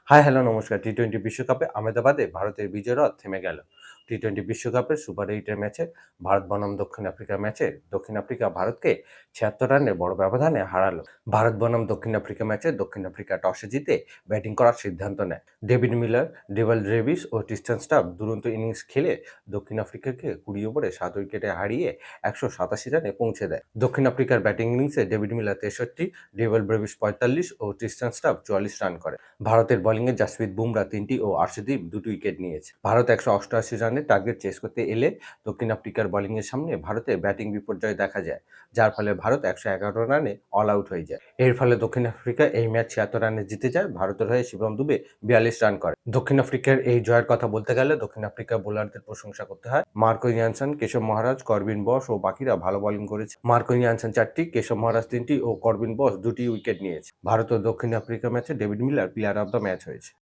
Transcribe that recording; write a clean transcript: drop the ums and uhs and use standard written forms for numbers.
High, hello, নমস্কার। টি-20 বিশ্বকাপে আহমেদাবাদে ভারতের বিজয় রথ থেমে গেল। টি-20 বিশ্বকাপের সুপার 8-এর ম্যাচে ভারত বনাম দক্ষিণ আফ্রিকা ম্যাচে দক্ষিণ আফ্রিকা ভারতকে ৭৬ রানের বড় ব্যবধানে হারালো। ভারত বনাম দক্ষিণ আফ্রিকা ম্যাচে দক্ষিণ আফ্রিকা টসে জিতে ব্যাটিং করার সিদ্ধান্ত নেয়। ডেভিড মিলার, ডেভাল ডেভিস ও ট্রিস্টান স্টাফ দুরন্ত ইনিংস খেলে দক্ষিণ আফ্রিকাকে ২০ ওভারে ৭ উইকেটে হারিয়ে ১৮৭ রানে পৌঁছে দেয়। দক্ষিণ আফ্রিকার ব্যাটিং ইনিংসে ডেভিড মিলার ৬৩, ডেভাল ডেভিস ৪৫ ও ট্রিস্টান স্টাফ ৪৪ রান করে। ভারতের বোলিংয়ে জাসপ্রীত বুমরা ৩টি ও আর্শদীপ ২টি উইকেট নিয়েছে। ভারত ১৮৮ রানের টার্গেট চেস করতে এলে দক্ষিণ আফ্রিকার বোলিংয়ের সামনে ভারতের ব্যাটিং বিপর্যয় দেখা যায়, যার ফলে ভারত ১১১ রানে অল আউট হয়ে যায়। এর ফলে দক্ষিণ আফ্রিকা এই ম্যাচ ৭৬ রানে জিতে যায়। ভারতের হয়ে শিবম দুবে ৪২ রান করে। দক্ষিণ আফ্রিকার এই জয়ের কথা বলতে গেলে দক্ষিণ আফ্রিকার বোলারদের প্রশংসা করতে হয়। মার্কো ইয়ানসন, কেশব মহারাজ, করবিন বস ও বাকিরা ভালো বোলিং করেছে। মার্কো ইয়ানসন ৪টি, কেশব মহারাজ ৩টি ও করবিন বস ২টি উইকেট নিয়েছে। ভারত ও দক্ষিণ আফ্রিকা ম্যাচে David Miller player of the match হয়েছে।